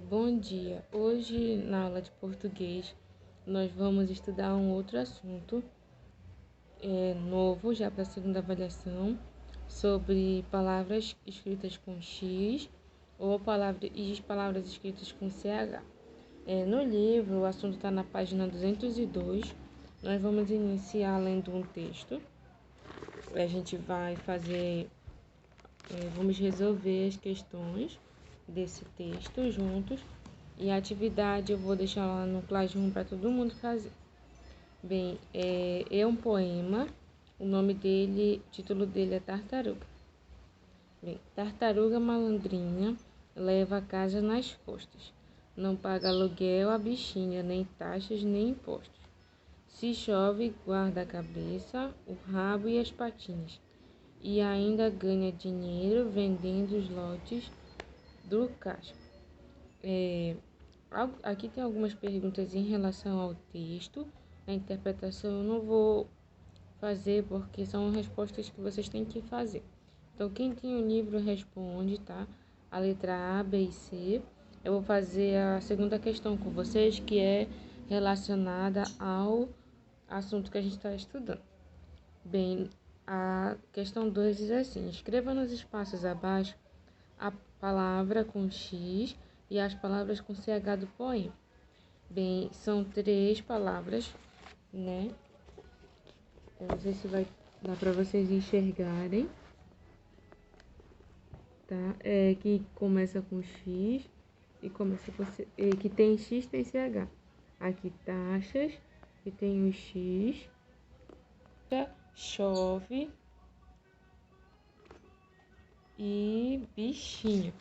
Bom dia. Hoje, na aula de português, nós vamos estudar um outro assunto novo, já para a segunda avaliação, sobre palavras escritas com X ou palavras escritas com CH. No livro, o assunto está na página 202. Nós vamos iniciar lendo um texto. A gente vai vamos resolver as questões desse texto juntos, e a atividade eu vou deixar lá no Classroom para todo mundo fazer. Bem, é um poema, o título dele é Tartaruga. Bem, tartaruga malandrinha leva a casa nas costas, não paga aluguel a bichinha, nem taxas nem impostos. Se chove, guarda a cabeça, o rabo e as patinhas, e ainda ganha dinheiro vendendo os lotes do casco. Aqui tem algumas perguntas em relação ao texto. A interpretação eu não vou fazer porque são respostas que vocês têm que fazer. Então, quem tem o livro responde, tá? A letra A, B e C. Eu vou fazer a segunda questão com vocês, que é relacionada ao assunto que a gente está estudando. Bem, a questão 2 diz assim: escreva nos espaços abaixo a palavra com X e as palavras com CH do poema. Bem, são 3 palavras, né? Eu não sei se vai dar para vocês enxergarem, tá? Que começa com X e que tem X, tem CH. Aqui taxas, que tem o X, chove e bichinho,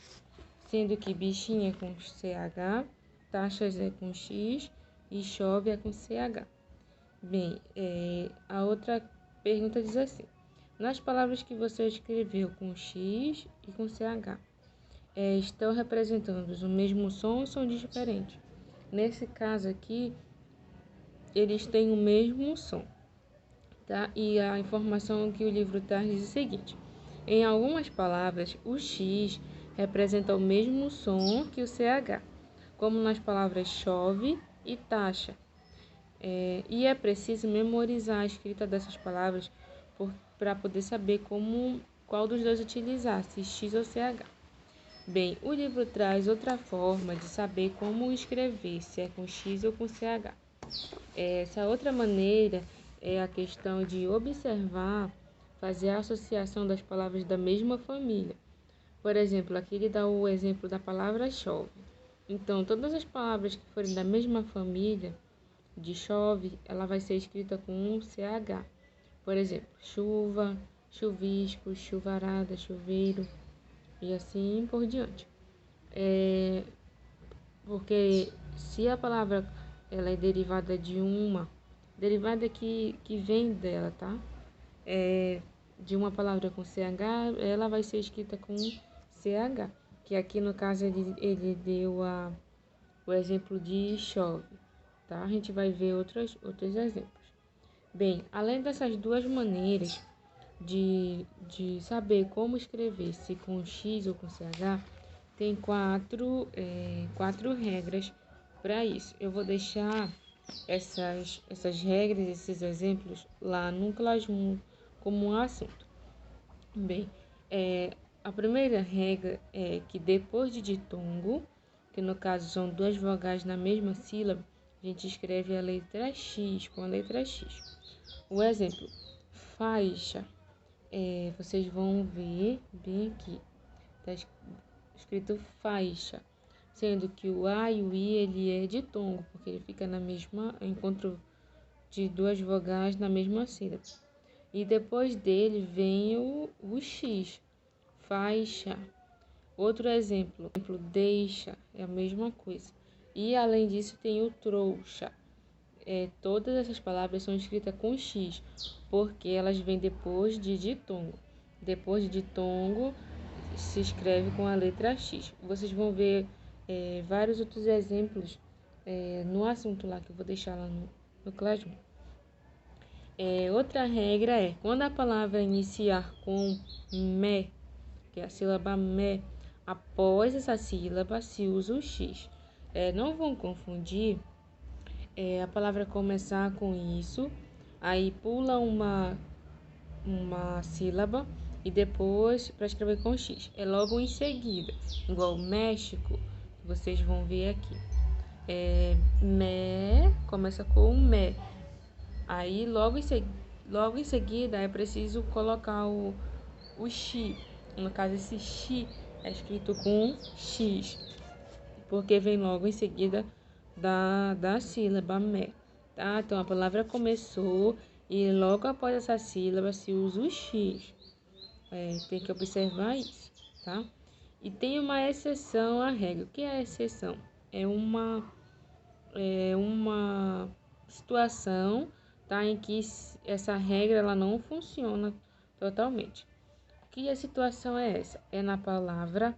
sendo que bichinho é com CH, taxas é com X e chove é com CH. Bem, a outra pergunta diz assim: nas palavras que você escreveu com X e com CH, estão representando o mesmo som ou são diferentes? Nesse caso aqui, eles têm o mesmo som, tá? E a informação que o livro traz diz o seguinte: em algumas palavras, o X representa o mesmo som que o CH, como nas palavras chove e taxa. E é preciso memorizar a escrita dessas palavras para poder saber qual dos dois utilizar, se X ou CH. Bem, o livro traz outra forma de saber como escrever, se é com X ou com CH. Essa outra maneira é a questão de observar, fazer a associação das palavras da mesma família. Por exemplo, aqui ele dá o exemplo da palavra chove. Então, todas as palavras que forem da mesma família de chove, ela vai ser escrita com um CH. Por exemplo, chuva, chuvisco, chuvarada, chuveiro e assim por diante. Porque se a palavra ela é derivada de derivada que vem dela, tá? De uma palavra com CH, ela vai ser escrita com CH, que aqui no caso ele deu o exemplo de chove, tá? A gente vai ver outros exemplos. Bem, além dessas duas maneiras de saber como escrever, se com X ou com CH, tem quatro regras para isso. Eu vou deixar essas regras, esses exemplos lá no Classroom como um assunto. Bem, a primeira regra é que depois de ditongo, que no caso são duas vogais na mesma sílaba, a gente escreve a letra X com a letra X. O exemplo, faixa, vocês vão ver bem aqui, está escrito faixa, sendo que o A e o I ele é ditongo, porque ele fica na mesma encontro de duas vogais na mesma sílaba. E depois dele vem o X, faixa. Outro exemplo, deixa, é a mesma coisa. E além disso tem o trouxa. Todas essas palavras são escritas com X, porque elas vêm depois de ditongo. Depois de ditongo se escreve com a letra X. Vocês vão ver vários outros exemplos no assunto lá, que eu vou deixar lá no Classroom. Outra regra é, quando a palavra iniciar com me, que é a sílaba me, após essa sílaba se usa o X. Não vão confundir a palavra começar com isso, aí pula uma sílaba e depois para escrever com X. É logo em seguida, igual México, que vocês vão ver aqui. Começa com mé. Aí logo em seguida é preciso colocar o X. No caso, esse X é escrito com X, porque vem logo em seguida da sílaba mé, tá? Então a palavra começou e logo após essa sílaba se usa o X. Tem que observar isso, tá? E tem uma exceção à regra. O que é a exceção? É uma situação, tá, em que essa regra ela não funciona totalmente. Que a situação é essa? É na palavra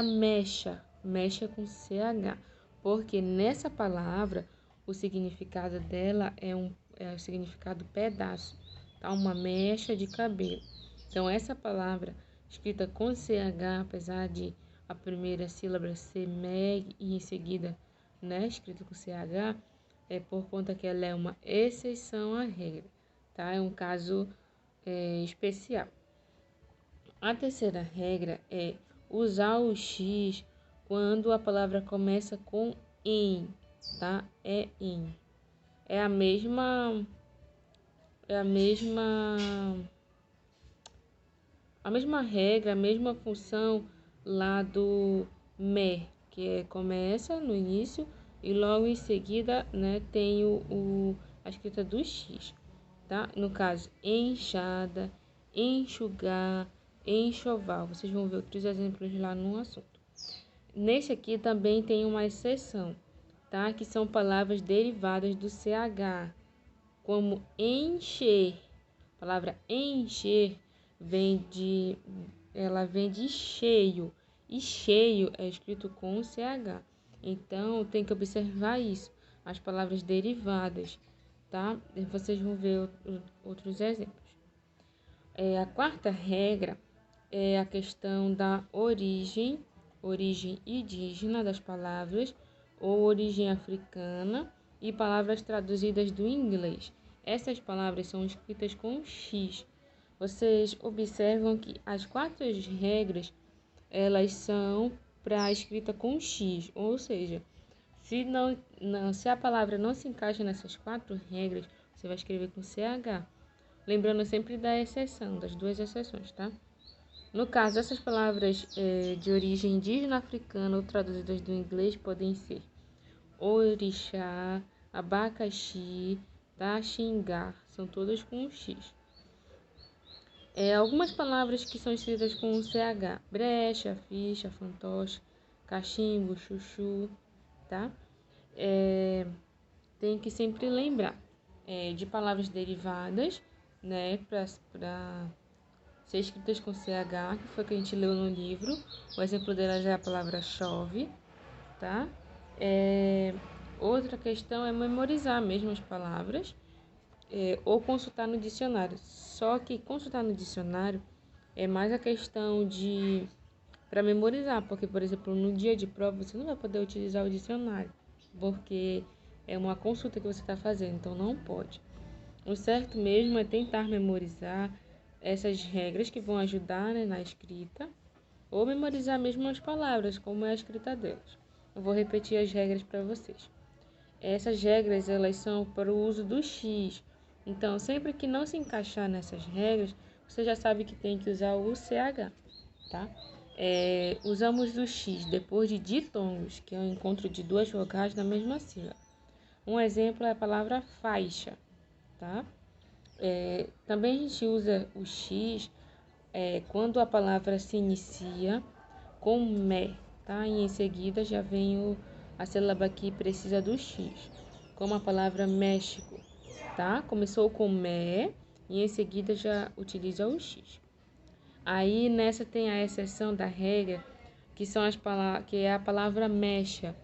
mecha, mecha com CH, porque nessa palavra o significado dela é o significado pedaço, tá? Uma mecha de cabelo. Então essa palavra escrita com CH, apesar de a primeira sílaba ser meg e em seguida, né, escrita com CH, é por conta que ela é uma exceção à regra, tá? É um caso especial. A terceira regra é usar o X quando a palavra começa com em, tá? É em. É a mesma regra, a mesma função lá do me, que começa no início e logo em seguida, né, tem a escrita do X, tá? No caso, enxada, enxugar, enxoval. Vocês vão ver outros exemplos lá no assunto. Nesse aqui também tem uma exceção, tá? Que são palavras derivadas do CH, como encher. A palavra encher vem de cheio, e cheio é escrito com CH. Então tem que observar isso, as palavras derivadas, tá? E vocês vão ver outros exemplos. A quarta regra é a questão da origem indígena das palavras ou origem africana e palavras traduzidas do inglês. Essas palavras são escritas com X. Vocês observam que as quatro regras, elas são para a escrita com X, ou seja, se a palavra não se encaixa nessas quatro regras, você vai escrever com CH. Lembrando sempre da exceção, das duas exceções, tá? No caso, essas palavras de origem indígena africana ou traduzidas do inglês podem ser orixá, abacaxi, xingar, são todas com X. Algumas palavras que são escritas com CH, brecha, ficha, fantoche, cachimbo, chuchu, tá? Tem que sempre lembrar de palavras derivadas, né, para ser escritas com CH, que foi o que a gente leu no livro. O exemplo delas é a palavra chove, tá? Outra questão é memorizar mesmo as palavras ou consultar no dicionário. Só que consultar no dicionário é mais a questão para memorizar, porque, por exemplo, no dia de prova você não vai poder utilizar o dicionário, porque é uma consulta que você está fazendo, então não pode. O certo mesmo é tentar memorizar essas regras que vão ajudar, né, na escrita, ou memorizar mesmo as palavras, como é a escrita delas. Eu vou repetir as regras para vocês. Essas regras, elas são para o uso do X. Então, sempre que não se encaixar nessas regras, você já sabe que tem que usar o CH, tá? Usamos o X depois de ditongos, que é o encontro de duas vogais na mesma sílaba. Um exemplo é a palavra faixa, tá? Também a gente usa o X quando a palavra se inicia com mé, tá? E em seguida já vem a sílaba que precisa do X, como a palavra México, tá? Começou com mé e em seguida já utiliza o X. Aí nessa tem a exceção da regra, que é a palavra mecha,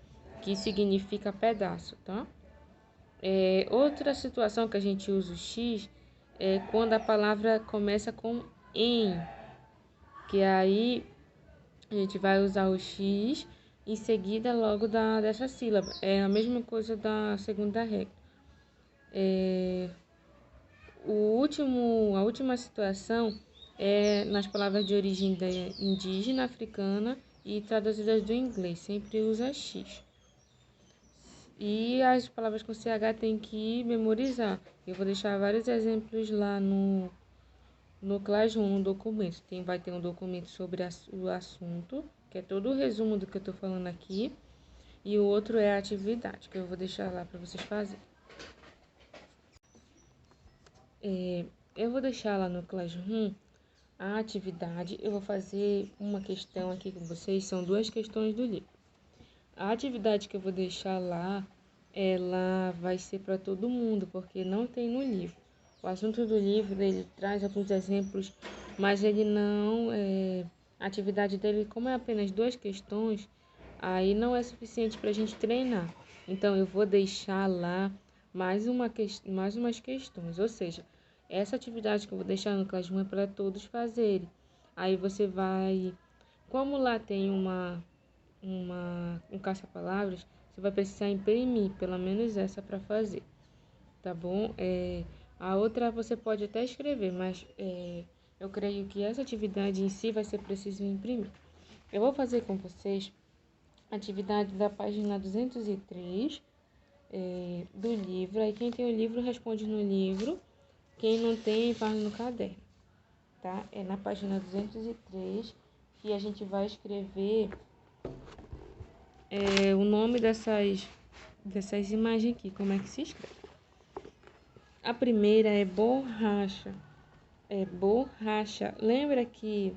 que significa pedaço, tá? Outra situação que a gente usa o X é quando a palavra começa com em, que aí a gente vai usar o X em seguida logo dessa sílaba. É a mesma coisa da segunda regra. A última situação é nas palavras de origem indígena, africana e traduzidas do inglês. Sempre usa X. E as palavras com CH tem que memorizar. Eu vou deixar vários exemplos lá no Classroom, no documento. Vai ter um documento sobre o assunto, que é todo o resumo do que eu estou falando aqui. E o outro é a atividade, que eu vou deixar lá para vocês fazerem. Eu vou deixar lá no Classroom a atividade. Eu vou fazer uma questão aqui com vocês, são 2 questões do livro. A atividade que eu vou deixar lá, ela vai ser para todo mundo, porque não tem no livro. O assunto do livro, ele traz alguns exemplos, mas ele não... a atividade dele, como é apenas 2 questões, aí não é suficiente para a gente treinar. Então, eu vou deixar lá mais umas questões, ou seja, essa atividade que eu vou deixar no Classroom é para todos fazerem. Aí você vai... Como lá tem um caça-palavras, você vai precisar imprimir, pelo menos essa para fazer, tá bom? A outra você pode até escrever, mas eu creio que essa atividade em si vai ser preciso imprimir. Eu vou fazer com vocês a atividade da página 203 do livro. Aí quem tem o livro responde no livro, quem não tem faz no caderno, tá? É na página 203 que a gente vai escrever o nome dessas imagens aqui, como é que se escreve. A primeira é borracha. Borracha. Lembra que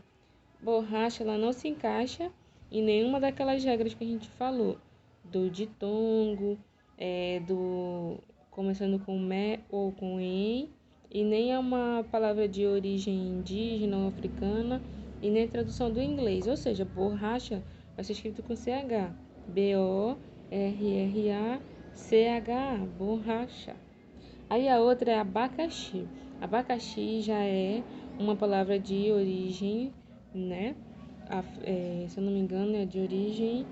borracha ela não se encaixa em nenhuma daquelas regras que a gente falou. Do ditongo, começando com me ou com em, e nem é uma palavra de origem indígena ou africana, e nem tradução do inglês. Ou seja, borracha vai ser escrito com CH. B-O-R-R-A-C-H-A, borracha. Aí a outra é abacaxi. Abacaxi já é uma palavra de origem, né? Se eu não me engano, é de origem...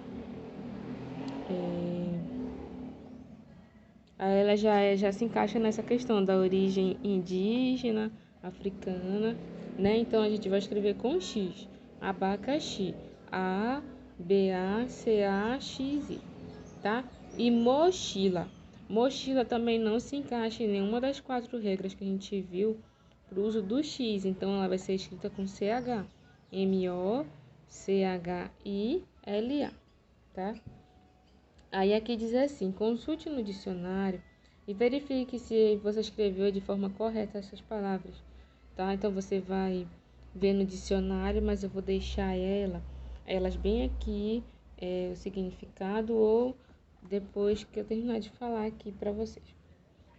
ela já se encaixa nessa questão da origem indígena, africana, né? Então a gente vai escrever com X. Abacaxi. A-B-A-C-A-X-I, tá? E mochila. Mochila também não se encaixa em nenhuma das 4 regras que a gente viu para o uso do X. Então, ela vai ser escrita com CH. M-O-C-H-I-L-A, tá? Aí aqui diz assim, consulte no dicionário e verifique se você escreveu de forma correta essas palavras, tá? Então, você vai ver no dicionário, mas eu vou deixar elas bem aqui, o significado, ou depois que eu terminar de falar aqui para vocês,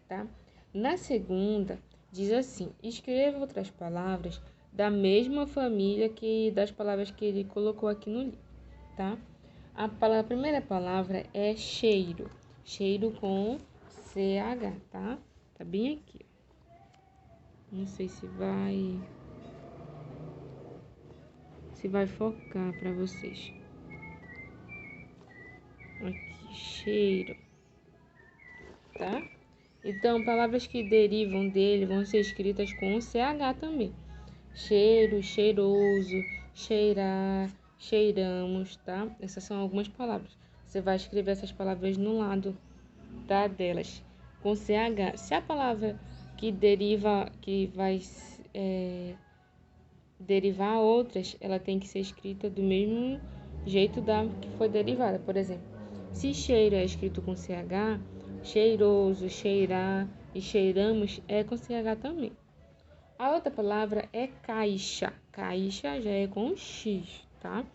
tá? Na segunda, diz assim, escreva outras palavras da mesma família que das palavras que ele colocou aqui no livro, tá? A primeira palavra é cheiro, cheiro com CH, tá? Tá bem aqui. Não sei se vai focar para vocês. Aqui, cheiro, tá? Então, palavras que derivam dele vão ser escritas com CH também. Cheiro, cheiroso, cheirar, cheiramos, tá? Essas são algumas palavras. Você vai escrever essas palavras no lado, tá, delas, com CH. Se a palavra que vai derivar outras, ela tem que ser escrita do mesmo jeito da que foi derivada. Por exemplo, se cheiro é escrito com CH, cheiroso, cheirar e cheiramos é com CH também. A outra palavra é caixa. Caixa já é com X, tá?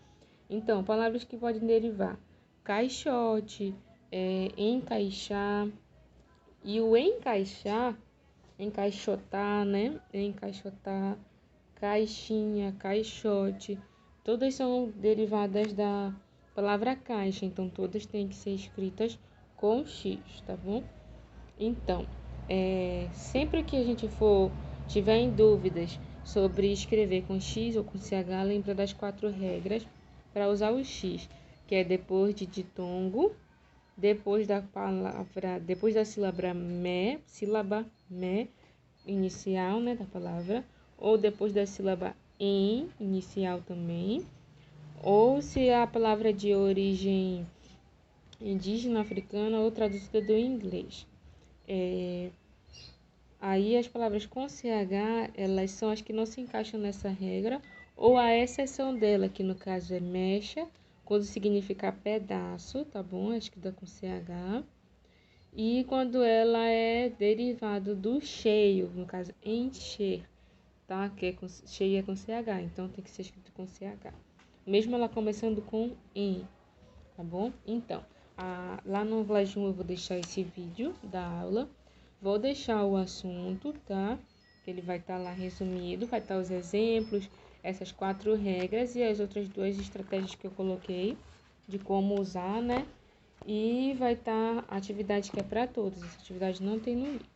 Então, palavras que podem derivar. Caixote, encaixar. E o encaixar, encaixotar, né? Encaixotar, caixinha, caixote. Todas são derivadas da palavra caixa. Então, todas têm que ser escritas com X, tá bom? Então, sempre que a gente tiver em dúvidas sobre escrever com X ou com CH, lembra das 4 regras para usar o X, que é depois de ditongo, depois da palavra, depois da sílaba me inicial, né, da palavra, ou depois da sílaba em inicial também, ou se a palavra é de origem indígena, africana ou traduzida do inglês. Aí as palavras com CH, elas são as que não se encaixam nessa regra, ou a exceção dela, que no caso é mecha, quando significa pedaço, tá bom? Acho que dá com CH. E quando ela é derivada do cheio, no caso encher, tá? Que é cheio é com CH, então tem que ser escrito com CH. Mesmo ela começando com em, tá bom? Então, lá no Classroom eu vou deixar esse vídeo da aula. Vou deixar o assunto, tá? Ele vai estar lá resumido, vai estar os exemplos, essas 4 regras e as outras 2 estratégias que eu coloquei de como usar, né? E vai estar a atividade que é para todos. Essa atividade não tem no livro.